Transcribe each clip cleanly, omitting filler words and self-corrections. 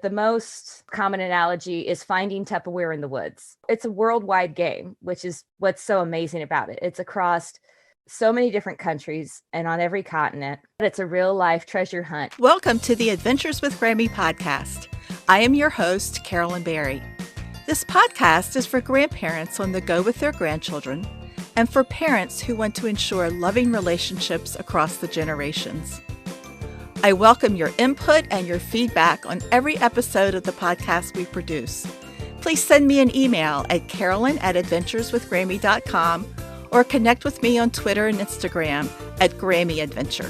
The most common analogy is finding Tupperware in the woods. It's a worldwide game, which is what's so amazing about it. It's across so many different countries and on every continent. It's a real life treasure hunt. Welcome to the Adventures with Grammy podcast. I am your host, Carolyn Berry. This podcast is for grandparents on the go with their grandchildren and for parents who want to ensure loving relationships across the generations. I welcome your input and your feedback on every episode of the podcast we produce. Please send me an email at carolyn@adventureswithgrammy.com or connect with me on Twitter and Instagram at Grammy Adventure.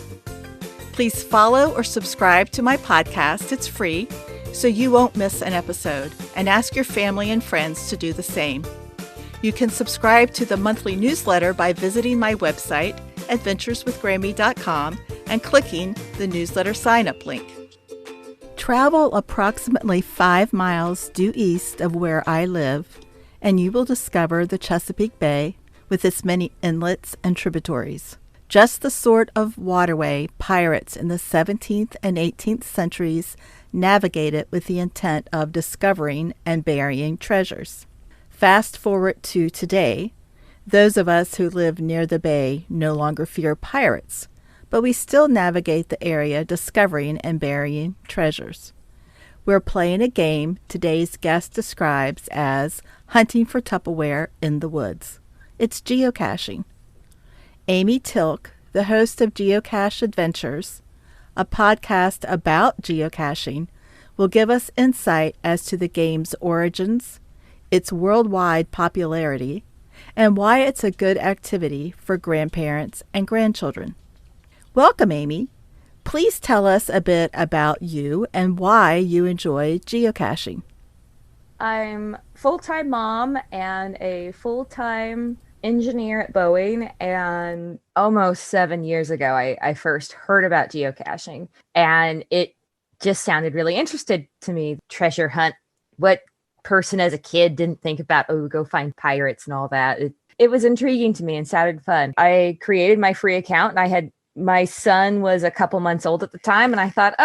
Please follow or subscribe to my podcast. It's free, so you won't miss an episode, and ask your family and friends to do the same. You can subscribe to the monthly newsletter by visiting my website, adventureswithgrammy.com, and clicking the newsletter sign-up link. Travel approximately 5 miles due east of where I live, and you will discover the Chesapeake Bay with its many inlets and tributaries. Just the sort of waterway pirates in the 17th and 18th centuries navigated with the intent of discovering and burying treasures. Fast forward to today, those of us who live near the bay no longer fear pirates, but we still navigate the area discovering and burying treasures. We're playing a game today's guest describes as hunting for Tupperware in the woods. It's geocaching. Amie Tilk, the host of Geocache Adventures, a podcast about geocaching, will give us insight as to the game's origins, its worldwide popularity, and why it's a good activity for grandparents and grandchildren. Welcome, Amie. Please tell us a bit about you and why you enjoy geocaching. I'm a full-time mom and a full-time engineer at Boeing, and almost 7 years ago, I first heard about geocaching, and it just sounded really interested to me. Treasure hunt. What person as a kid didn't think about, go find pirates and all that? It was intriguing to me and sounded fun. I created my free account, and my son was a couple months old at the time, and I thought,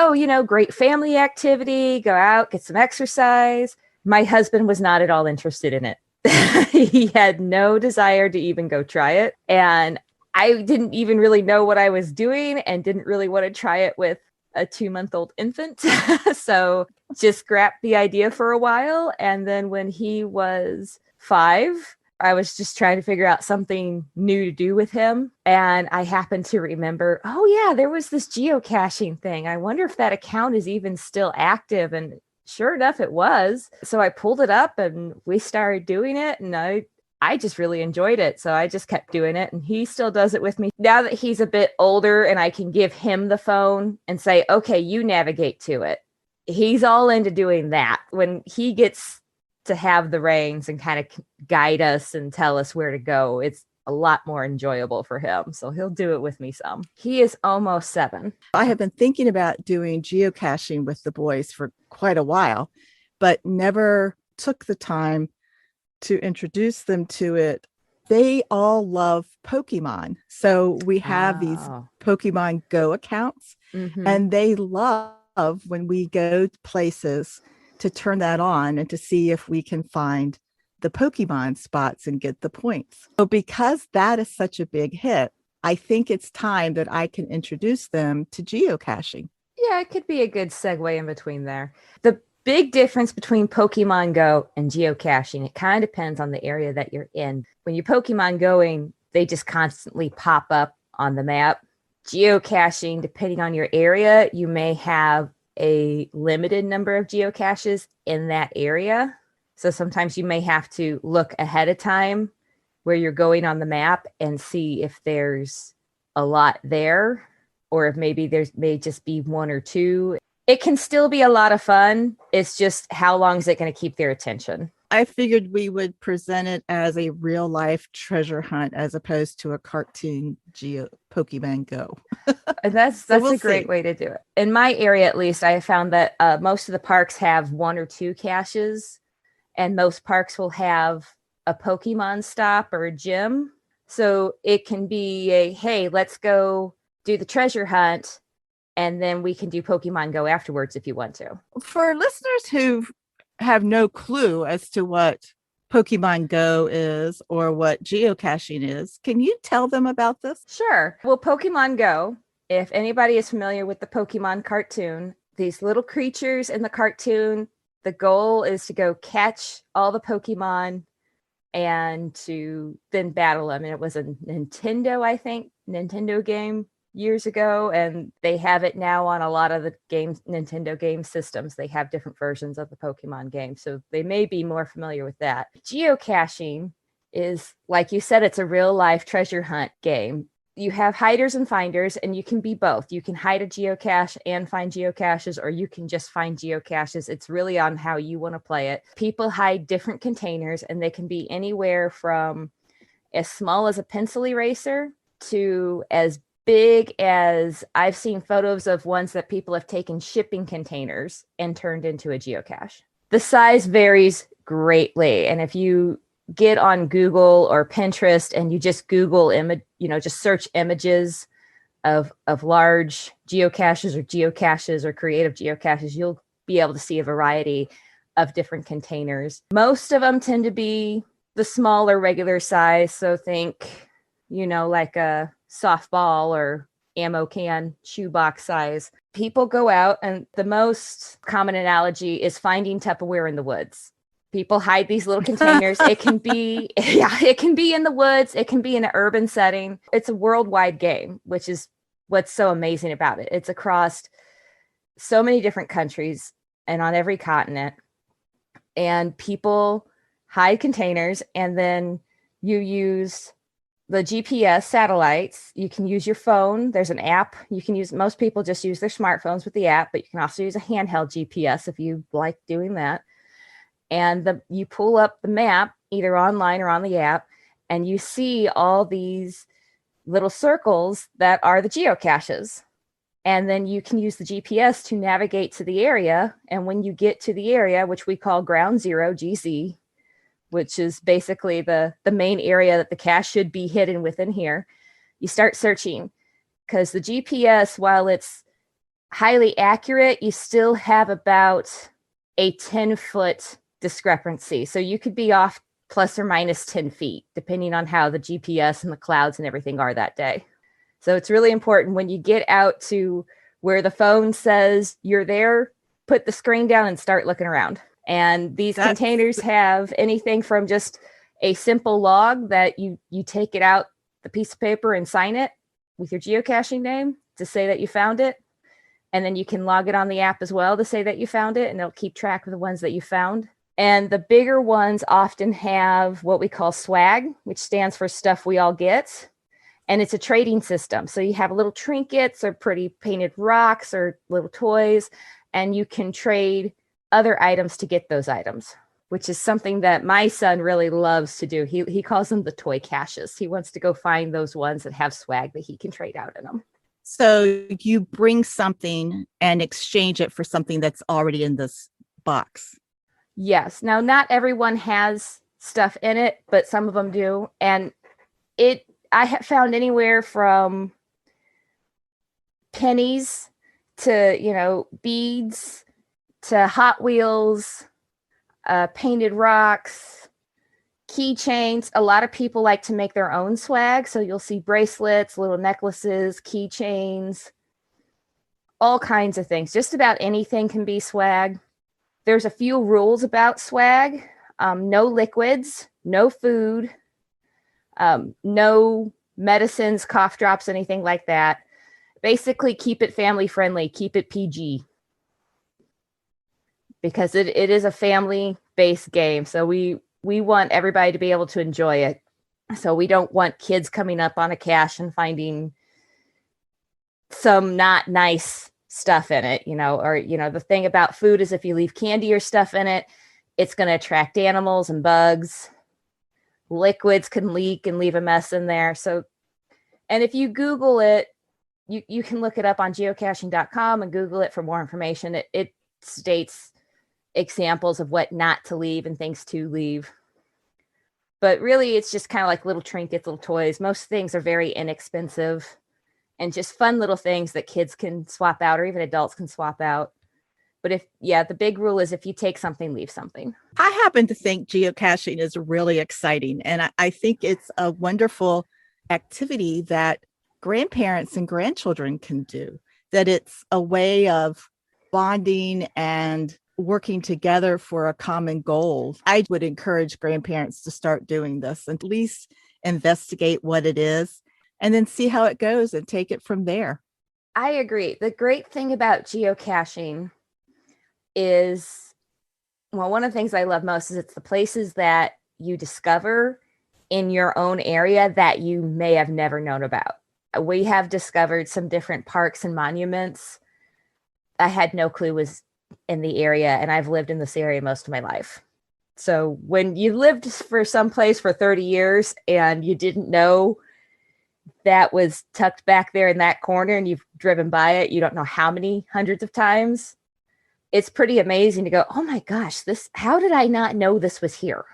great family activity, go out, get some exercise. My husband was not at all interested in it. He had no desire to even go try it. And I didn't even really know what I was doing and didn't really want to try it with a 2-month-old infant. So just scrapped the idea for a while. And then when he was 5, I was just trying to figure out something new to do with him. And I happened to remember, there was this geocaching thing. I wonder if that account is even still active. And sure enough, it was. So I pulled it up and we started doing it. And I just really enjoyed it. So I just kept doing it. And he still does it with me. Now that he's a bit older and I can give him the phone and say, okay, you navigate to it. He's all into doing that. When he gets to have the reins and kind of guide us and tell us where to go, it's a lot more enjoyable for him. So he'll do it with me some. He is almost 7. I have been thinking about doing geocaching with the boys for quite a while, but never took the time to introduce them to it. They all love Pokemon. So we have these Pokemon Go accounts, and they love when we go places to turn that on and to see if we can find the Pokemon spots and get the points. So because that is such a big hit, I think it's time that I can introduce them to geocaching. Yeah, it could be a good segue in between there. The big difference between Pokemon Go and geocaching, it kind of depends on the area that you're in. When you're Pokemon going, they just constantly pop up on the map. Geocaching, depending on your area, you may have a limited number of geocaches in that area. So sometimes you may have to look ahead of time where you're going on the map and see if there's a lot there, or if maybe may just be 1 or 2. It can still be a lot of fun. It's just how long is it going to keep their attention? I figured we would present it as a real life treasure hunt as opposed to a cartoon Pokemon Go. And that's a great way to do it. In my area, at least, I have found that most of the parks have 1 or 2 caches, and most parks will have a Pokemon stop or a gym. So it can be hey, let's go do the treasure hunt. And then we can do Pokemon Go afterwards if you want to. For listeners who have no clue as to what Pokemon Go is or what geocaching is, can you tell them about this? Sure. Well, Pokemon Go, if anybody is familiar with the Pokemon cartoon, these little creatures in the cartoon, the goal is to go catch all the Pokemon and to then battle them. And it was a Nintendo, I think, Nintendo game years ago, and they have it now on a lot of the games, Nintendo game systems. They have different versions of the Pokemon game, so they may be more familiar with that. Geocaching is, like you said, it's a real life treasure hunt game. You have hiders and finders, and you can be both. You can hide a geocache and find geocaches, or you can just find geocaches. It's really on how you want to play it. People hide different containers, and they can be anywhere from as small as a pencil eraser to as big as, I've seen photos of ones that people have taken shipping containers and turned into a geocache. The size varies greatly, and if you get on Google or Pinterest and you just Google just search images of large geocaches or creative geocaches, you'll be able to see a variety of different containers. Most of them tend to be the smaller regular size. So think, like a softball or ammo can shoebox size. People go out, and the most common analogy is finding Tupperware in the woods. People hide these little containers. It can be, it can be in the woods. It can be in an urban setting. It's a worldwide game, which is what's so amazing about it. It's across so many different countries and on every continent. And people hide containers, and then you use the GPS satellites. You can use your phone. There's an app you can use. Most people just use their smartphones with the app, but you can also use a handheld GPS if you like doing that. And you pull up the map either online or on the app, and you see all these little circles that are the geocaches. And then you can use the GPS to navigate to the area. And when you get to the area, which we call ground zero, GZ, which is basically the main area that the cache should be hidden within here, you start searching, because the GPS, while it's highly accurate, you still have about a 10-foot discrepancy. So you could be off plus or minus 10 feet, depending on how the GPS and the clouds and everything are that day. So it's really important when you get out to where the phone says you're there, put the screen down and start looking around. And these containers have anything from just a simple log that you take it out, the piece of paper, and sign it with your geocaching name to say that you found it. And then you can log it on the app as well to say that you found it, and it'll keep track of the ones that you found. And the bigger ones often have what we call swag, which stands for stuff we all get. And it's a trading system. So you have little trinkets or pretty painted rocks or little toys, and you can trade other items to get those items, which is something that my son really loves to do. He calls them the toy caches. He wants to go find those ones that have swag that he can trade out in them. So you bring something and exchange it for something that's already in this box. Yes. Now, not everyone has stuff in it, but some of them do. And I have found anywhere from pennies to, beads to Hot Wheels, painted rocks, keychains. A lot of people like to make their own swag. So you'll see bracelets, little necklaces, keychains, all kinds of things. Just about anything can be swag. There's a few rules about swag. No liquids, no food, no medicines, cough drops, anything like that. Basically, keep it family friendly, keep it PG. Because it is a family-based game. So we want everybody to be able to enjoy it. So we don't want kids coming up on a cache and finding some not nice stuff in it, the thing about food is if you leave candy or stuff in it, it's going to attract animals and bugs. Liquids can leak and leave a mess in there. So, and if you Google it, you can look it up on geocaching.com and Google it for more information. It states examples of what not to leave and things to leave. But really, it's just kind of like little trinkets, little toys. Most things are very inexpensive. and just fun little things that kids can swap out or even adults can swap out. But the big rule is if you take something, leave something. I happen to think geocaching is really exciting. And I think it's a wonderful activity that grandparents and grandchildren can do, that it's a way of bonding and working together for a common goal. I would encourage grandparents to start doing this and at least investigate what it is and then see how it goes and take it from there. I agree. The great thing about geocaching is, well, one of the things I love most is it's the places that you discover in your own area that you may have never known about. We have discovered some different parks and monuments I had no clue was in the area, and I've lived in this area most of my life. So when you lived for some place for 30 years and you didn't know that was tucked back there in that corner and you've driven by it, you don't know how many hundreds of times, it's pretty amazing to go, oh my gosh, how did I not know this was here?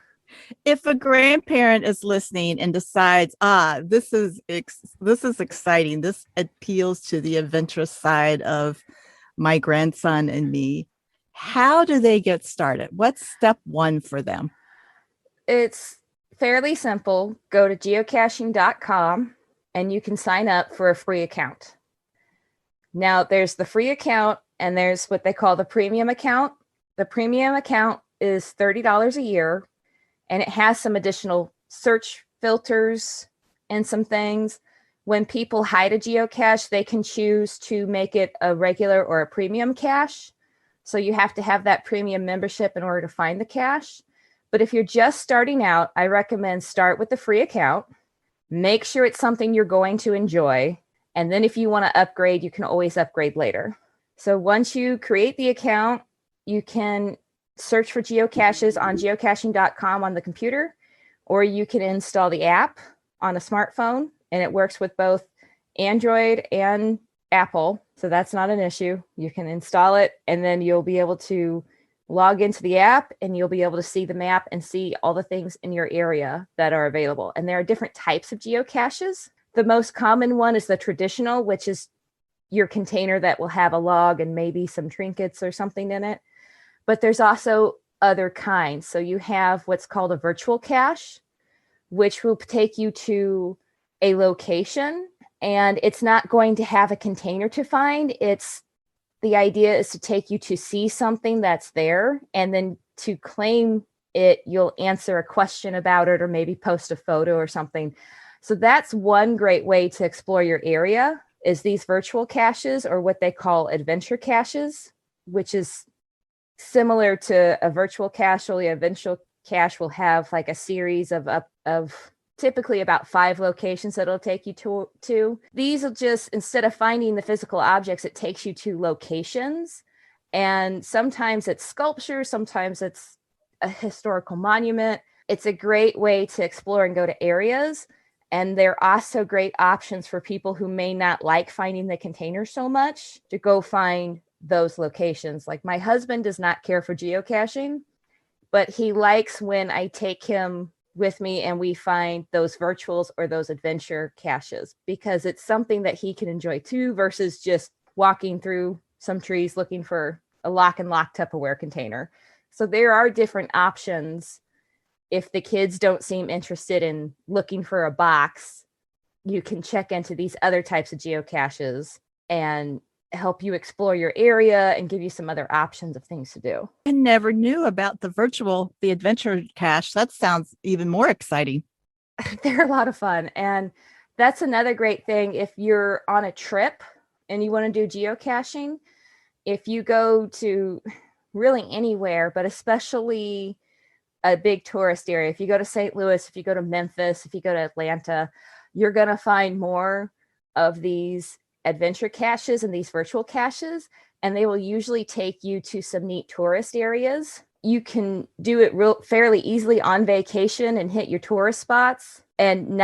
If a grandparent is listening and decides, this is exciting, this appeals to the adventurous side of my grandson and me, how do they get started? What's step one for them? It's fairly simple. Go to geocaching.com and you can sign up for a free account. Now, there's the free account and there's what they call the premium account. The premium account is $30 a year, and it has some additional search filters and some things. When people hide a geocache, they can choose to make it a regular or a premium cache. So you have to have that premium membership in order to find the cache. But if you're just starting out, I recommend start with the free account. Make sure it's something you're going to enjoy. And then if you want to upgrade, you can always upgrade later. So once you create the account, you can search for geocaches on geocaching.com on the computer, or you can install the app on a smartphone, and it works with both Android and Apple. So that's not an issue. You can install it, and then you'll be able to log into the app and you'll be able to see the map and see all the things in your area that are available. And there are different types of geocaches. The most common one is the traditional, which is your container that will have a log and maybe some trinkets or something in it. But there's also other kinds. So you have what's called a virtual cache, which will take you to a location, and it's not going to have a container to find. The idea is to take you to see something that's there, and then to claim it, you'll answer a question about it or maybe post a photo or something. So that's one great way to explore your area, is these virtual caches, or what they call adventure caches, which is similar to a virtual cache. Only a virtual cache will have like a series of typically about 5 locations that it'll take you to. These will just, instead of finding the physical objects, it takes you to locations. And sometimes it's sculpture, sometimes it's a historical monument. It's a great way to explore and go to areas. And they're also great options for people who may not like finding the container so much to go find those locations. Like my husband does not care for geocaching, but he likes when I take him with me and we find those virtuals or those adventure caches, because it's something that he can enjoy too, versus just walking through some trees looking for a lock and lock Tupperware container. So there are different options. If the kids don't seem interested in looking for a box, you can check into these other types of geocaches and help you explore your area and give you some other options of things to do. I never knew about the adventure cache. That sounds even more exciting. They're a lot of fun. And that's another great thing. If you're on a trip and you want to do geocaching, if you go to really anywhere, but especially a big tourist area, if you go to St. Louis, if you go to Memphis, if you go to Atlanta, you're going to find more of these adventure caches and these virtual caches, and they will usually take you to some neat tourist areas. You can do it fairly easily on vacation and hit your tourist spots, and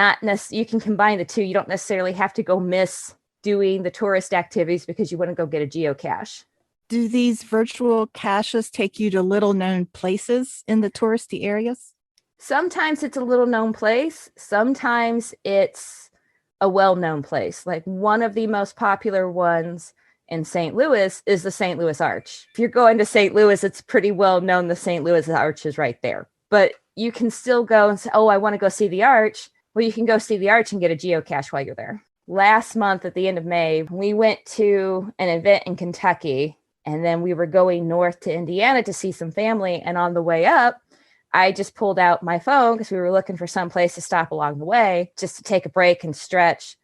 you can combine the two. You don't necessarily have to go miss doing the tourist activities because you want to go get a geocache. Do these virtual caches take you to little known places in the touristy areas? Sometimes it's a little known place. Sometimes it's a well-known place. Like one of the most popular ones in St. Louis is the St. Louis Arch. If you're going to St. Louis, it's pretty well known the St. Louis Arch is right there. But you can still go and say, oh, I want to go see the Arch. Well, you can go see the Arch and get a geocache while you're there. Last month at the end of May, we went to an event in Kentucky, and then we were going north to Indiana to see some family. And on the way up, I just pulled out my phone because we were looking for some place to stop along the way just to take a break and stretch.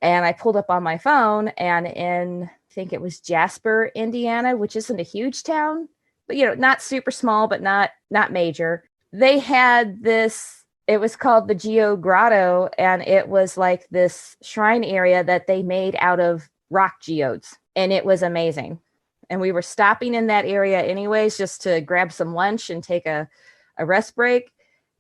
And I pulled up on my phone, and in, I think it was Jasper, Indiana, which isn't a huge town, but not super small, but not major. They had this, it was called the Geo Grotto, and it was like this shrine area that they made out of rock geodes, and it was amazing. And we were stopping in that area anyways, just to grab some lunch and take a rest break.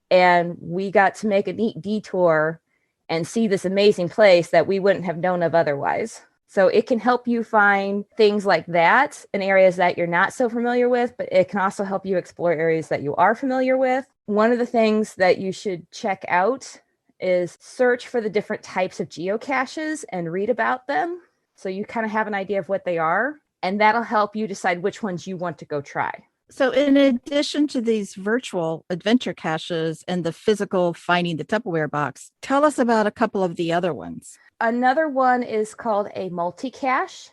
And we got to make a neat detour and see this amazing place that we wouldn't have known of otherwise. So it can help you find things like that in areas that you're not so familiar with, but it can also help you explore areas that you are familiar with. One of the things that you should check out is search for the different types of geocaches and read about them, so you kind of have an idea of what they are, and that'll help you decide which ones you want to go try. So in addition to these virtual adventure caches and the physical finding the Tupperware box, tell us about a couple of the other ones. Another one is called a multi-cache,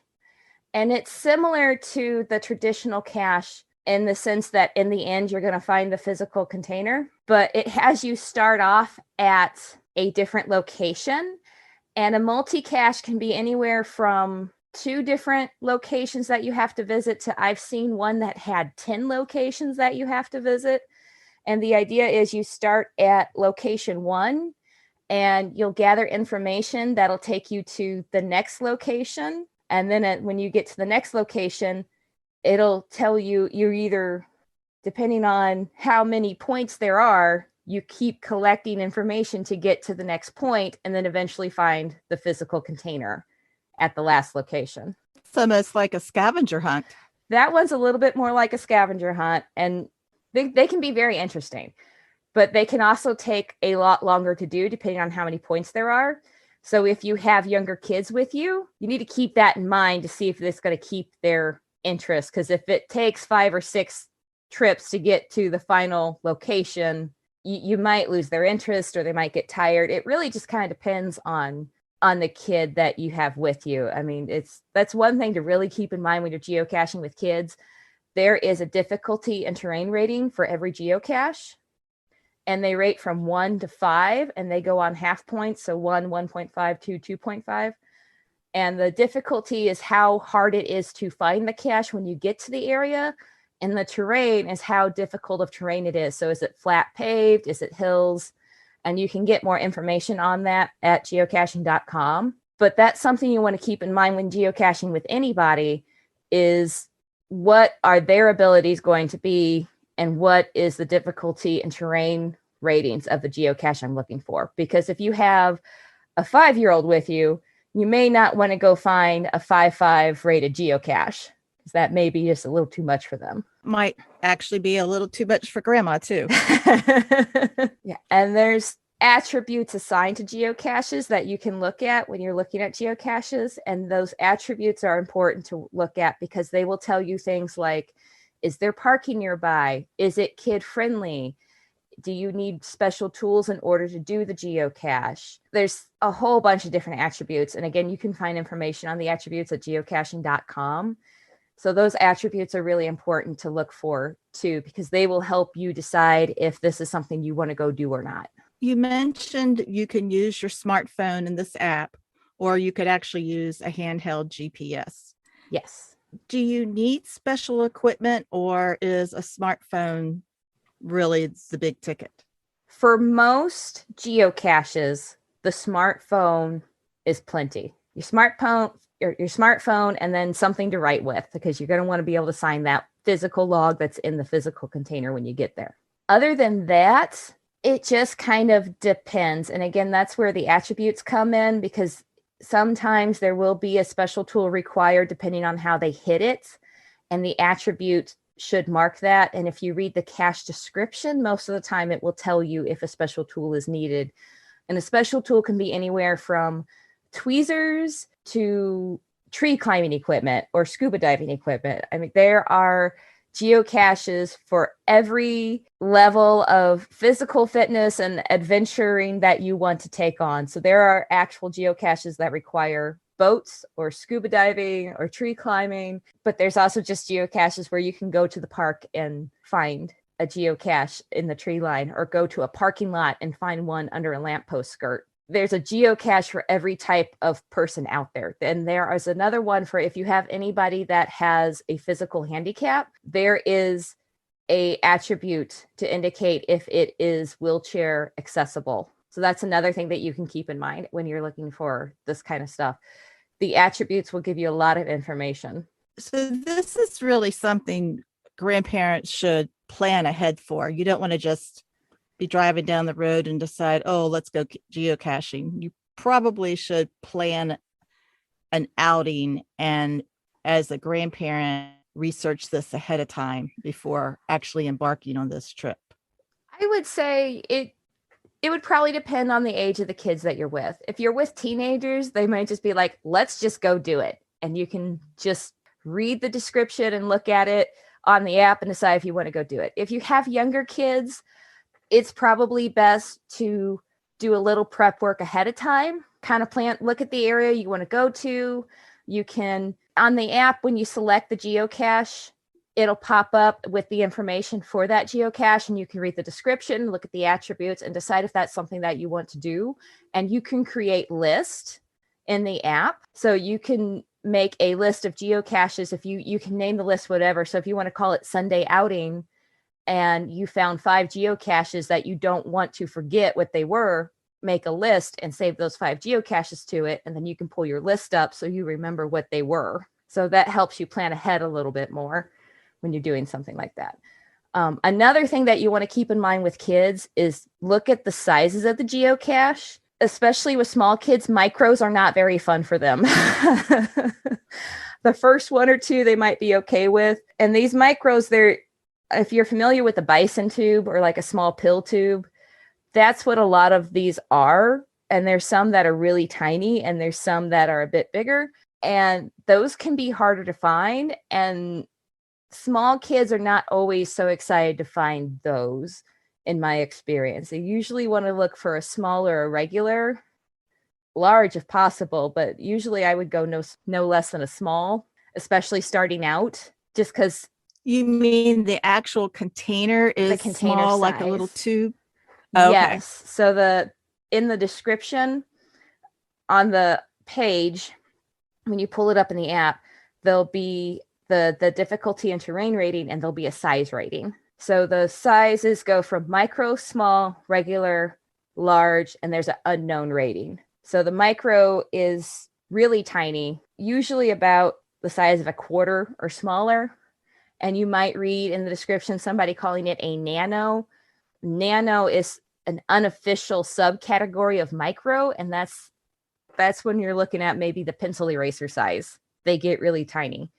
and it's similar to the traditional cache in the sense that in the end, you're going to find the physical container, but it has you start off at a different location. And a multi-cache can be anywhere from 2 different locations that you have to visit to, I've seen one that had 10 locations that you have to visit. And the idea is you start at location 1 and you'll gather information that'll take you to the next location. And then when you get to the next location, it'll tell you, you're either, depending on how many points there are, you keep collecting information to get to the next point and then eventually find the physical container at the last location. It's almost like a scavenger hunt. That one's a little bit more like a scavenger hunt, and they can be very interesting, but they can also take a lot longer to do depending on how many points there are. So if you have younger kids with you, you need to keep that in mind to see if it's going to keep their interest, because if it takes 5 or 6 trips to get to the final location, you might lose their interest or they might get tired. It really just kind of depends on the kid that you have with you. I mean, that's one thing to really keep in mind when you're geocaching with kids. There is a difficulty and terrain rating for every geocache, and they rate from 1 to 5, and they go on half points. So 1, 1.5, 2, 2.5. And the difficulty is how hard it is to find the cache when you get to the area. And the terrain is how difficult of terrain it is. So is it flat paved? Is it hills? And you can get more information on that at geocaching.com. But that's something you want to keep in mind when geocaching with anybody, is what are their abilities going to be and what is the difficulty and terrain ratings of the geocache I'm looking for. Because if you have a 5-year-old with you, you may not want to go find a 5.5 rated geocache, because that may be just a little too much for them. Might actually be a little too much for grandma too. Yeah, and there's attributes assigned to geocaches that you can look at when you're looking at geocaches, and those attributes are important to look at because they will tell you things like, is there parking nearby? Is it kid friendly? Do you need special tools in order to do the geocache? There's a whole bunch of different attributes. And again, you can find information on the attributes at geocaching.com. So those attributes are really important to look for too, because they will help you decide if this is something you want to go do or not. You mentioned you can use your smartphone in this app, or you could actually use a handheld GPS. Yes. Do you need special equipment, or is a smartphone really the big ticket? For most geocaches, the smartphone is plenty. Your smartphone, and then something to write with, because you're going to want to be able to sign that physical log that's in the physical container when you get there. Other than that, it just kind of depends. And again, that's where the attributes come in, because sometimes there will be a special tool required depending on how they hit it, and the attribute should mark that. And if you read the cache description, most of the time it will tell you if a special tool is needed And a special tool can be anywhere from tweezers to tree climbing equipment or scuba diving equipment. I mean, there are geocaches for every level of physical fitness and adventuring that you want to take on. So there are actual geocaches that require boats or scuba diving or tree climbing, but there's also just geocaches where you can go to the park and find a geocache in the tree line, or go to a parking lot and find one under a lamppost skirt. There's a geocache for every type of person out there. And there is another one for if you have anybody that has a physical handicap, there is a attribute to indicate if it is wheelchair accessible. So that's another thing that you can keep in mind when you're looking for this kind of stuff. The attributes will give you a lot of information. So this is really something grandparents should plan ahead for. You don't want to just be driving down the road and decide, oh, let's go geocaching. You probably should plan an outing, and as a grandparent, research this ahead of time before actually embarking on this trip. I would say it would probably depend on the age of the kids that you're with. If you're with teenagers, they might just be like, let's just go do it. And you can just read the description and look at it on the app and decide if you want to go do it. If you have younger kids, it's probably best to do a little prep work ahead of time, kind of look at the area you want to go to. You can, on the app, when you select the geocache, it'll pop up with the information for that geocache, and you can read the description, look at the attributes, and decide if that's something that you want to do. And you can create lists in the app. So you can make a list of geocaches. If you can name the list whatever. So if you want to call it Sunday outing, and you found 5 geocaches that you don't want to forget what they were, make a list and save those 5 geocaches to it. And then you can pull your list up so you remember what they were. So that helps you plan ahead a little bit more when you're doing something like that. Another thing that you want to keep in mind with kids is look at the sizes of the geocache, especially with small kids. Micros are not very fun for them. The first 1 or 2 they might be okay with. And these micros, if you're familiar with a bison tube or like a small pill tube, that's what a lot of these are. And there's some that are really tiny and there's some that are a bit bigger. And those can be harder to find. And small kids are not always so excited to find those, in my experience. They usually want to look for a smaller, a regular, large if possible. But usually I would go no less than a small, especially starting out, just because. You mean the actual container is small, like a little tube? Oh, yes. Okay. So in the description on the page, when you pull it up in the app, there'll be the difficulty and terrain rating, and there'll be a size rating. So the sizes go from micro, small, regular, large, and there's an unknown rating. So the micro is really tiny, usually about the size of a quarter or smaller. And you might read in the description somebody calling it a nano. Nano is an unofficial subcategory of micro, and that's when you're looking at maybe the pencil eraser size. They get really tiny.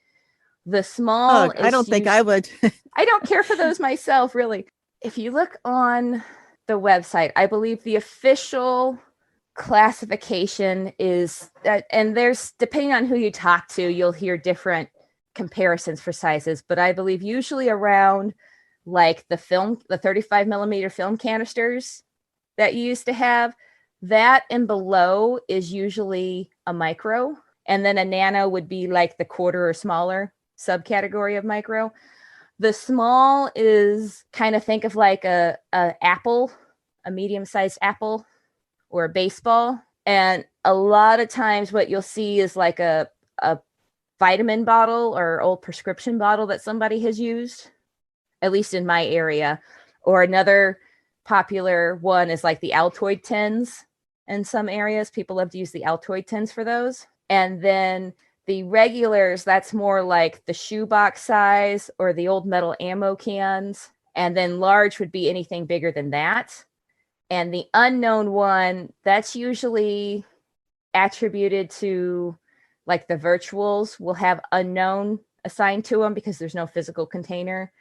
The small I don't think I would. I don't care for those myself, really. If you look on the website, I believe the official classification is that, and there's, depending on who you talk to, you'll hear different comparisons for sizes, but I believe usually around like the 35 millimeter film canisters that you used to have, that and below is usually a micro. And then a nano would be like the quarter or smaller subcategory of micro. The small is kind of, think of like a apple, a medium-sized apple or a baseball. And a lot of times what you'll see is like a vitamin bottle or old prescription bottle that somebody has used, at least in my area. Or another popular one is like the Altoid tins. In some areas, people love to use the Altoid tins for those. And then the regulars, that's more like the shoebox size or the old metal ammo cans. And then large would be anything bigger than that. And the unknown one, that's usually attributed to like the virtuals will have unknown assigned to them because there's no physical container.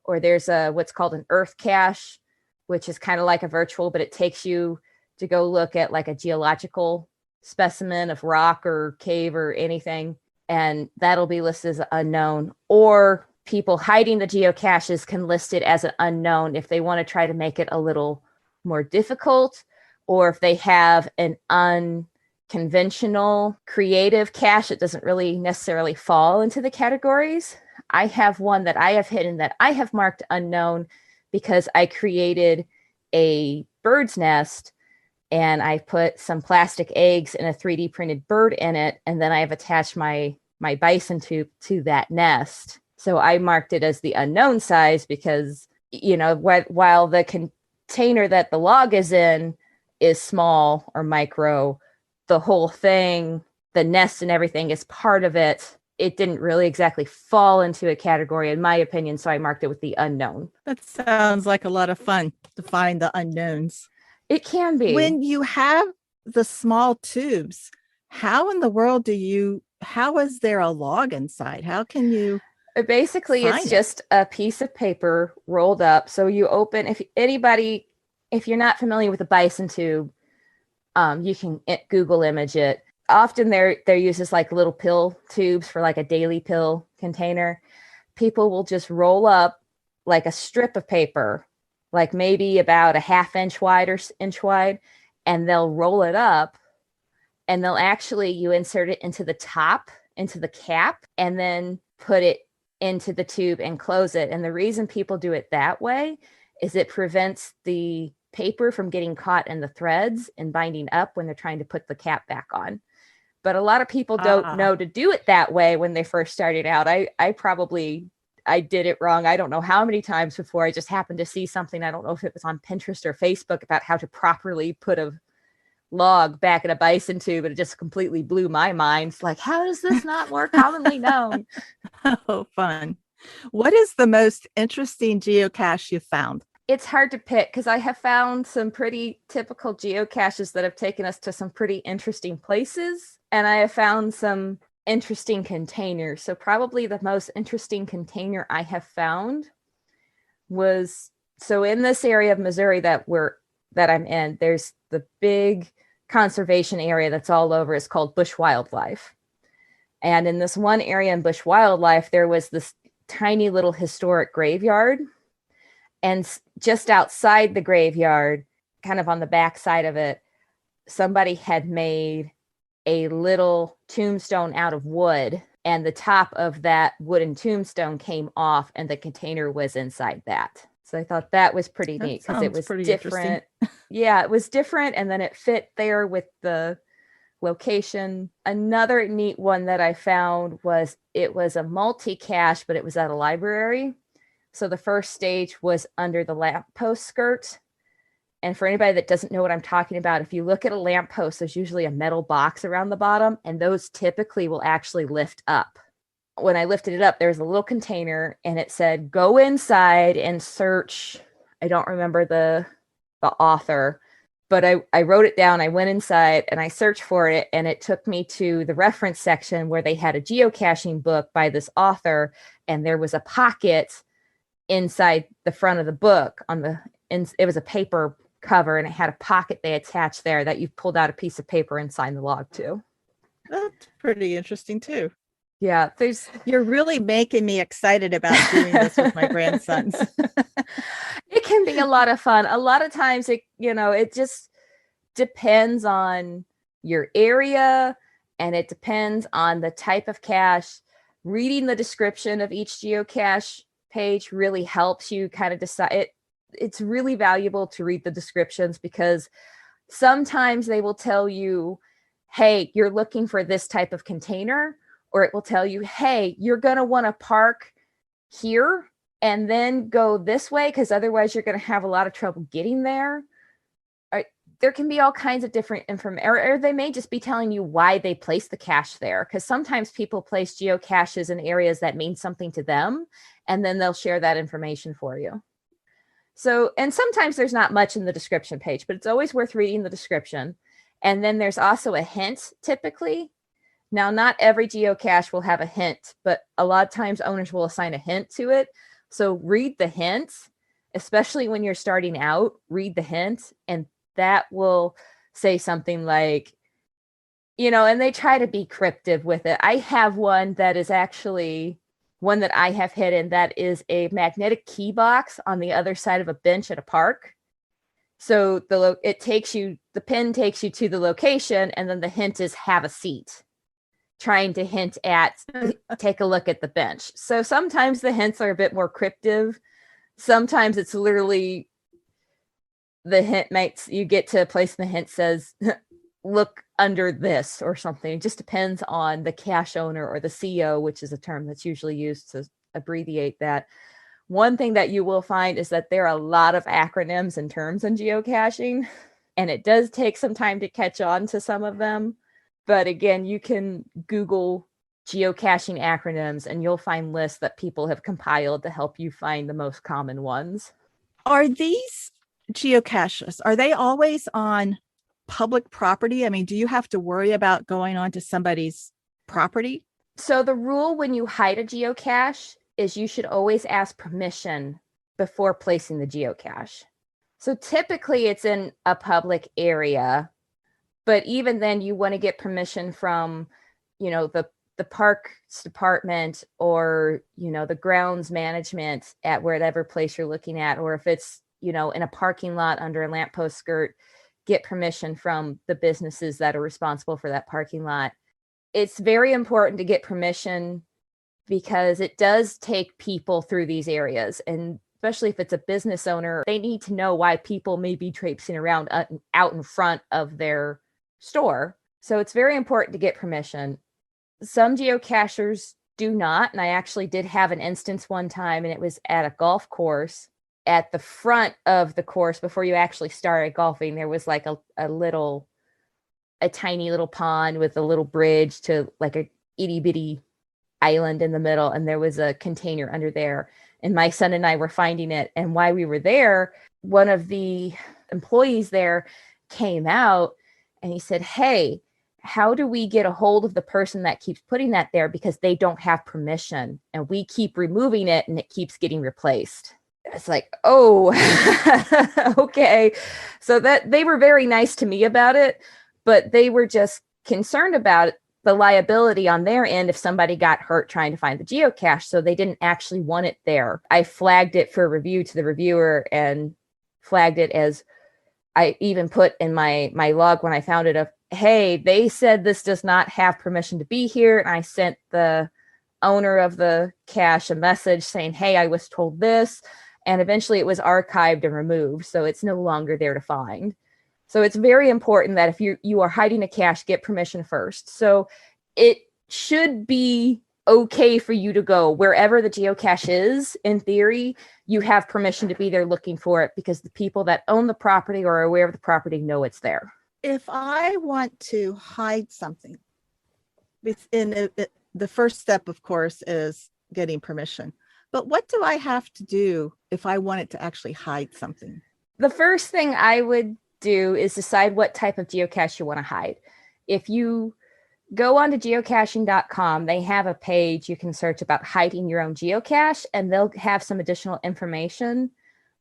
Or there's what's called an earth cache, which is kind of like a virtual, but it takes you to go look at like a geological specimen of rock or cave or anything, and that'll be listed as unknown. Or people hiding the geocaches can list it as an unknown if they want to try to make it a little more difficult, or if they have an unconventional creative cache that doesn't really necessarily fall into the categories. I have one that I have hidden that I have marked unknown because I created a bird's nest and I put some plastic eggs and a 3D printed bird in it, and then I've attached my bison tube to that nest. So I marked it as the unknown size because, you know, while the container that the log is in is small or micro, the whole thing, the nest and everything is part of it. It didn't really exactly fall into a category, in my opinion, so I marked it with the unknown. That sounds like a lot of fun to find the unknowns. It can be. When you have the small tubes, how in the world how is there a log inside? How can you Basically, it's just a piece of paper rolled up. So you open, if you're not familiar with a bison tube, you can Google image it. Often they're used as like little pill tubes for like a daily pill container. People will just roll up like a strip of paper, like maybe about a half inch wide or inch wide, and they'll roll it up, and you insert it into the top, into the cap, and then put it into the tube and close it. And the reason people do it that way is it prevents the paper from getting caught in the threads and binding up when they're trying to put the cap back on. But a lot of people don't know to do it that way when they first started out. I did it wrong. I don't know how many times before. I just happened to see something. I don't know if it was on Pinterest or Facebook about how to properly put a log back in a bison tube, and it just completely blew my mind. It's like, how is this not more commonly known? Oh, fun. What is the most interesting geocache you found? It's hard to pick because I have found some pretty typical geocaches that have taken us to some pretty interesting places. And I have found some interesting containers. So probably the most interesting container I have found was, so in this area of Missouri that I'm in, there's the big conservation area that's all over. It's called Bush Wildlife. And in this one area in Bush Wildlife, there was this tiny little historic graveyard. And just outside the graveyard, kind of on the back side of it, somebody had made a little tombstone out of wood, and the top of that wooden tombstone came off and the container was inside that. So I thought that was pretty neat because it was different. Yeah, it was different, and then it fit there with the location. Another neat one that I found was, it was a multi-cache, but it was at a library. So the first stage was under the lamppost skirt. And for anybody that doesn't know what I'm talking about, if you look at a lamppost, there's usually a metal box around the bottom, and those typically will actually lift up. When I lifted it up, there was a little container, and it said, go inside and search. I don't remember the author, but I wrote it down. I went inside and I searched for it, and it took me to the reference section where they had a geocaching book by this author, and there was a pocket inside the front of the book it was a paper cover, and it had a pocket they attached there that you pulled out a piece of paper and signed the log to. That's pretty interesting too. Yeah, you're really making me excited about doing this with my grandsons. It can be a lot of fun. A lot of times it just depends on your area, and it depends on the type of cache. Reading the description of each geocache page really helps you kind of decide. It's really valuable to read the descriptions, because sometimes they will tell you, hey, you're looking for this type of container, or it will tell you, hey, you're going to want to park here and then go this way, because otherwise you're going to have a lot of trouble getting there. There can be all kinds of different information, or they may just be telling you why they place the cache there, because sometimes people place geocaches in areas that mean something to them, and then they'll share that information for you. So, and sometimes there's not much in the description page, but it's always worth reading the description. And then there's also a hint typically. Now, not every geocache will have a hint, but a lot of times owners will assign a hint to it. So read the hint, especially when you're starting out, read the hint and that will say something like, and they try to be cryptic with it. I have one that is actually one that I have hidden that is a magnetic key box on the other side of a bench at a park. So the pin takes you to the location, and then the hint is have a seat, trying to hint at take a look at the bench. So sometimes the hints are a bit more cryptic. Sometimes it's literally the hint makes you get to a place and the hint says look under this or something. It just depends on the cache owner or the CO, which is a term that's usually used to abbreviate that. One thing that you will find is that there are a lot of acronyms and terms in geocaching, and it does take some time to catch on to some of them. But again, you can Google geocaching acronyms and you'll find lists that people have compiled to help you find the most common ones. Are these geocaches, are they always on public property? I mean, do you have to worry about going onto somebody's property? So the rule when you hide a geocache is you should always ask permission before placing the geocache. So typically it's in a public area, but even then you want to get permission from, the parks department or, the grounds management at whatever place you're looking at, or if it's, in a parking lot under a lamppost skirt, get permission from the businesses that are responsible for that parking lot. It's very important to get permission because it does take people through these areas. And especially if it's a business owner, they need to know why people may be traipsing around out in front of their store. So it's very important to get permission. Some geocachers do not. And I actually did have an instance one time, and it was at a golf course. At the front of the course, before you actually started golfing, there was like a tiny little pond with a little bridge to like a itty bitty island in the middle, and there was a container under there, and my son and I were finding it. And while we were there, one of the employees there came out and he said, hey, how do we get a hold of the person that keeps putting that there, because they don't have permission and we keep removing it and it keeps getting replaced. It's like, oh, okay. So that they were very nice to me about it, but they were just concerned about the liability on their end if somebody got hurt trying to find the geocache. So they didn't actually want it there. I flagged it for review to the reviewer and flagged it as, I even put in my log when I found it, of, hey, they said this does not have permission to be here. And I sent the owner of the cache a message saying, hey, I was told this. And eventually it was archived and removed. So it's no longer there to find. So it's very important that if you are hiding a cache, get permission first. So it should be okay for you to go wherever the geocache is. In theory, you have permission to be there looking for it because the people that own the property or are aware of the property know it's there. If I want to hide something, the first step, of course, is getting permission. But what do I have to do if I wanted to actually hide something? The first thing I would do is decide what type of geocache you want to hide. If you go on to geocaching.com, they have a page you can search about hiding your own geocache, and they'll have some additional information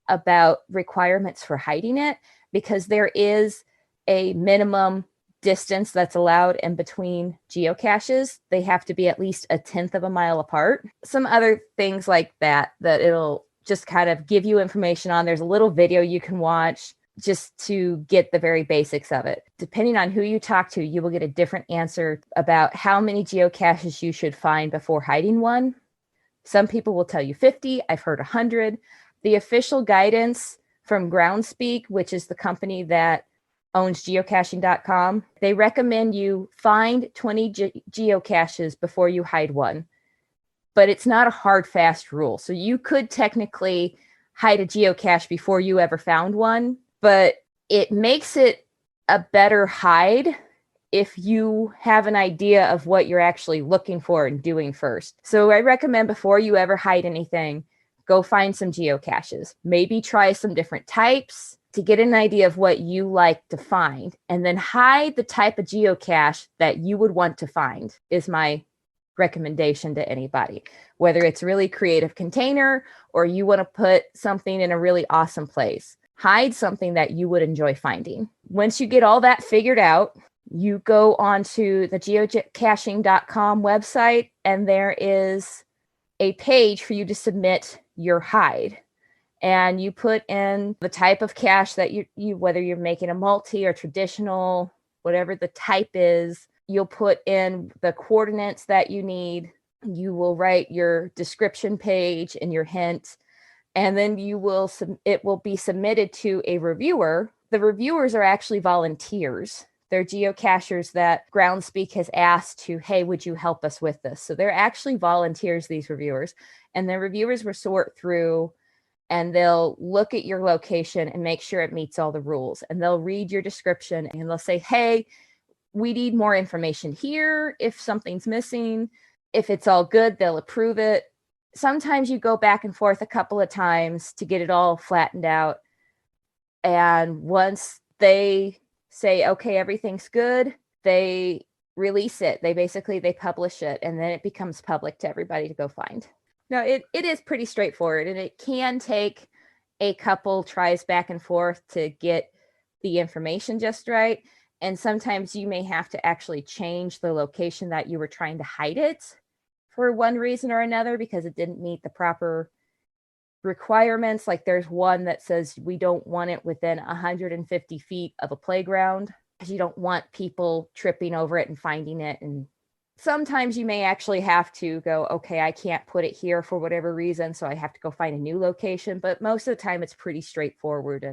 about requirements for hiding it, because there is a minimum distance that's allowed in between geocaches. They have to be at least 1/10 of a mile apart. Some other things like that it'll just kind of give you information on. There's a little video you can watch just to get the very basics of it. Depending on who you talk to, you will get a different answer about how many geocaches you should find before hiding one. Some people will tell you 50. I've heard 100. The official guidance from Groundspeak, which is the company that owns geocaching.com, they recommend you find 20 geocaches before you hide one. But it's not a hard, fast rule. So you could technically hide a geocache before you ever found one, but it makes it a better hide if you have an idea of what you're actually looking for and doing first. So I recommend before you ever hide anything, go find some geocaches. Maybe try some different types to get an idea of what you like to find, and then hide the type of geocache that you would want to find is my recommendation to anybody, whether it's really creative container or you want to put something in a really awesome place. hide something that you would enjoy finding. Once you get all that figured out, you go onto the geocaching.com website, and there is a page for you to submit your hide. And you put in the type of cache that you whether you're making a multi or traditional, whatever the type is. You'll put in the coordinates that you need. You will write your description page and your hint, and then it will be submitted to a reviewer. The reviewers are actually volunteers. They're geocachers that Groundspeak has asked to, hey, would you help us with this? So they're actually volunteers, these reviewers. And the reviewers will sort through, and they'll look at your location and make sure it meets all the rules. And they'll read your description and they'll say, hey, we need more information here if something's missing. If it's all good, they'll approve it. Sometimes you go back and forth a couple of times to get it all flattened out. And once they say, okay, everything's good, they release it. They publish it, and then it becomes public to everybody to go find. Now, it is pretty straightforward, and it can take a couple tries back and forth to get the information just right. And sometimes you may have to actually change the location that you were trying to hide it for one reason or another, because it didn't meet the proper requirements. Like there's one that says we don't want it within 150 feet of a playground, because you don't want people tripping over it and finding it. And sometimes you may actually have to go, okay, I can't put it here for whatever reason, so I have to go find a new location. But most of the time it's pretty straightforward.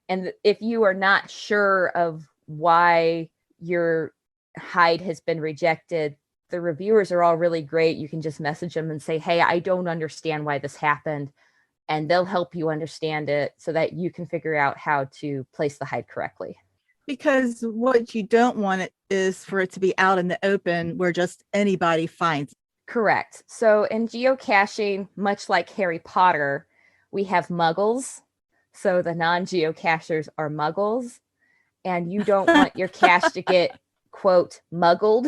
And if you are not sure of why your hide has been rejected, the reviewers are all really great. You can just message them and say, hey, I don't understand why this happened. And they'll help you understand it so that you can figure out how to place the hide correctly. Because what you don't want it is for it to be out in the open where just anybody finds it. Correct. So in geocaching, much like Harry Potter, we have muggles. So the non-geocachers are muggles. And you don't want your cache to get, quote, muggled,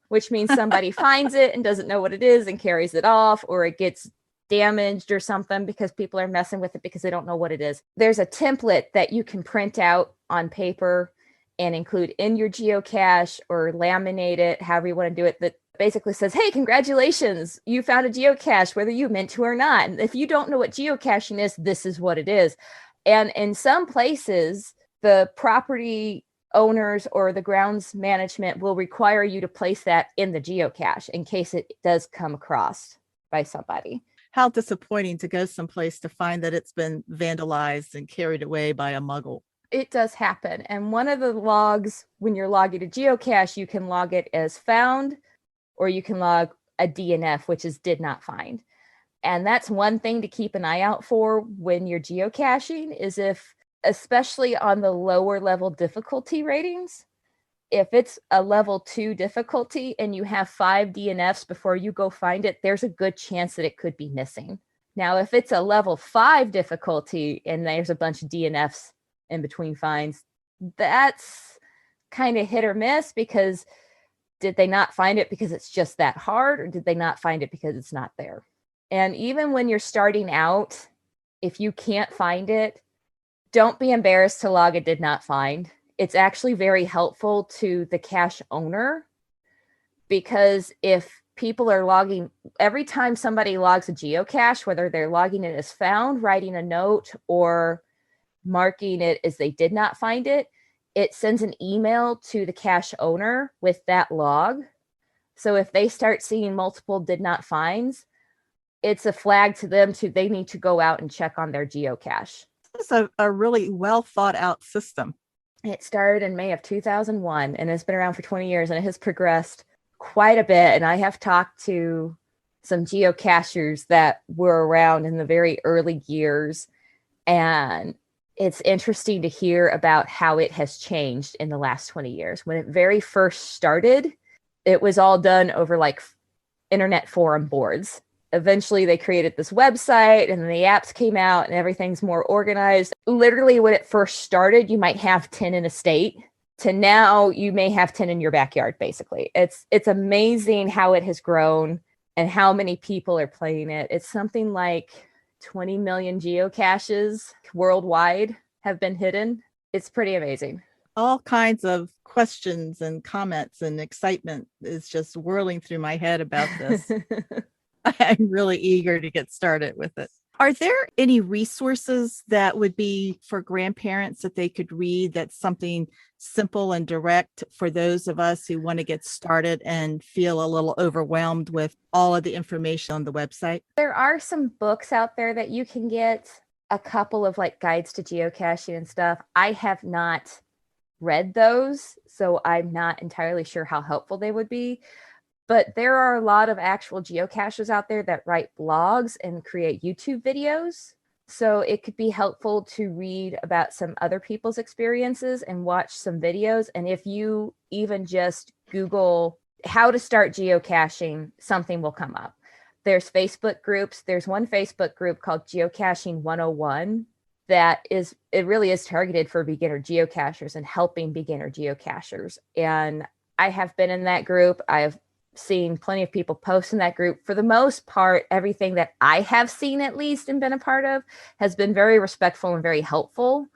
which means somebody finds it and doesn't know what it is and carries it off, or it gets damaged or something because people are messing with it because they don't know what it is. There's a template that you can print out on paper and include in your geocache or laminate it, however you want to do it, that basically says, hey, congratulations, you found a geocache, whether you meant to or not. And if you don't know what geocaching is, this is what it is. And in some places, the property owners or the grounds management will require you to place that in the geocache in case it does come across by somebody. How disappointing to go someplace to find that it's been vandalized and carried away by a muggle. It does happen. And one of the logs, when you're logging a geocache, you can log it as found, or you can log a DNF, which is did not find. And that's one thing to keep an eye out for when you're geocaching, is if, especially on the lower level difficulty ratings, if it's a level 2 difficulty and you have 5 DNFs before you go find it, there's a good chance that it could be missing. Now, if it's a level 5 difficulty and there's a bunch of DNFs in between finds, that's kind of hit or miss, because did they not find it because it's just that hard, or did they not find it because it's not there? And even when you're starting out, if you can't find it, don't be embarrassed to log a did not find. It's actually very helpful to the cache owner, because if people are logging, every time somebody logs a geocache, whether they're logging it as found, writing a note, or marking it as they did not find it, it sends an email to the cache owner with that log. So if they start seeing multiple did not finds, it's a flag to them they need to go out and check on their geocache. It's a really well thought out system. It started in May of 2001 and it's been around for 20 years, and it has progressed quite a bit. And I have talked to some geocachers that were around in the very early years, and it's interesting to hear about how it has changed in the last 20 years. When it very first started, it was all done over like internet forum boards. Eventually they created this website, and then the apps came out and everything's more organized. Literally when it first started, you might have 10 in a state, to now you may have 10 in your backyard. Basically, it's amazing how it has grown and how many people are playing it. It's something like 20 million geocaches worldwide. have been hidden. It's pretty amazing. All kinds of questions and comments and excitement is just whirling through my head about this. I'm really eager to get started with it. Are there any resources that would be for grandparents that they could read that's something simple and direct for those of us who want to get started and feel a little overwhelmed with all of the information on the website? There are some books out there that you can get, a couple of like guides to geocaching and stuff. I have not read those, so I'm not entirely sure how helpful they would be. But there are a lot of actual geocachers out there that write blogs and create YouTube videos. So it could be helpful to read about some other people's experiences and watch some videos. And if you even just Google how to start geocaching, something will come up. There's Facebook groups. There's one Facebook group called Geocaching 101 it really is targeted for beginner geocachers and helping beginner geocachers. And I have been in that group. I've seen plenty of people post in that group. For the most part, everything that I have seen, at least, and been a part of, has been very respectful and very helpful.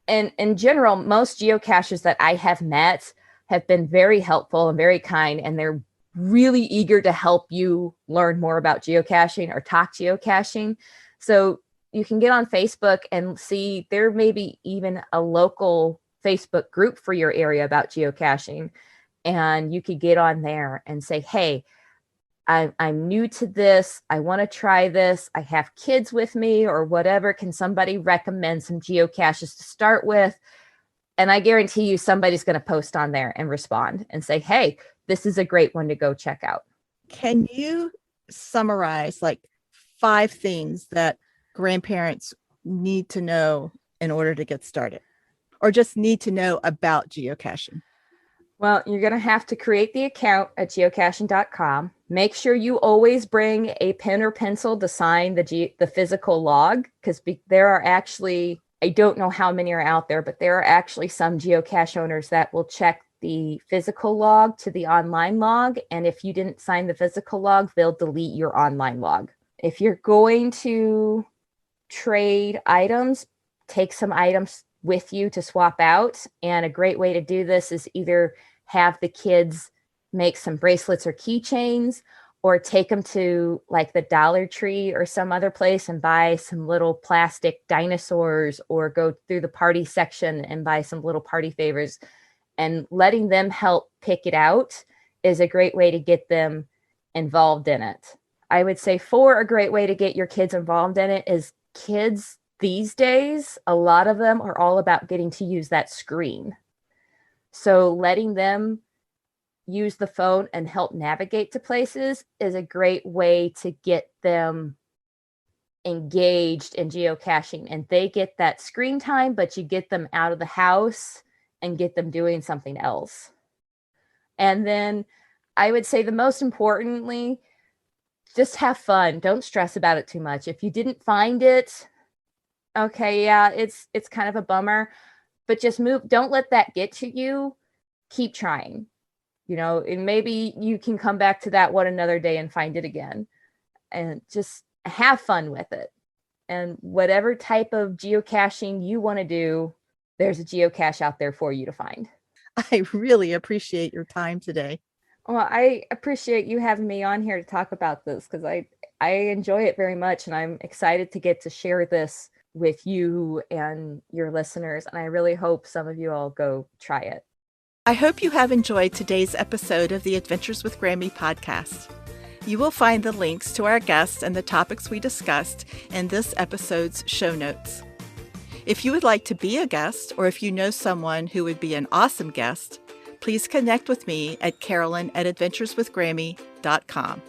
And in general, most geocachers that I have met have been very helpful and very kind, and they're really eager to help you learn more about geocaching or talk geocaching. So you can get on Facebook and see there may be even a local Facebook group for your area about geocaching. And you could get on there and say, hey, I'm new to this. I want to try this. I have kids with me or whatever. Can somebody recommend some geocaches to start with? And I guarantee you somebody's going to post on there and respond and say, hey, this is a great one to go check out. Can you summarize like 5 things that grandparents need to know in order to get started, or just need to know about geocaching? Well, you're going to have to create the account at geocaching.com. Make sure you always bring a pen or pencil to sign the physical log, because there are actually, I don't know how many are out there, but there are actually some geocache owners that will check the physical log to the online log. And if you didn't sign the physical log, they'll delete your online log. If you're going to trade items, take some items with you to swap out. And a great way to do this is either have the kids make some bracelets or keychains, or take them to like the Dollar Tree or some other place and buy some little plastic dinosaurs, or go through the party section and buy some little party favors. And letting them help pick it out is a great way to get them involved in it. I would say a great way to get your kids involved in it is kids these days, a lot of them are all about getting to use that screen. So letting them use the phone and help navigate to places is a great way to get them engaged in geocaching. And they get that screen time, but you get them out of the house and get them doing something else. And then I would say the most importantly, just have fun. Don't stress about it too much. If you didn't find it, okay, yeah, it's kind of a bummer, but just move. Don't let that get to you. Keep trying, and maybe you can come back to that one another day and find it again, and just have fun with it. And whatever type of geocaching you want to do, there's a geocache out there for you to find. I really appreciate your time today. Well, I appreciate you having me on here to talk about this, because I enjoy it very much, and I'm excited to get to share this with you and your listeners. And I really hope some of you all go try it. I hope you have enjoyed today's episode of the Adventures with Grammy podcast. You will find the links to our guests and the topics we discussed in this episode's show notes. If you would like to be a guest, or if you know someone who would be an awesome guest, please connect with me at Carolyn@adventureswithgrammy.com.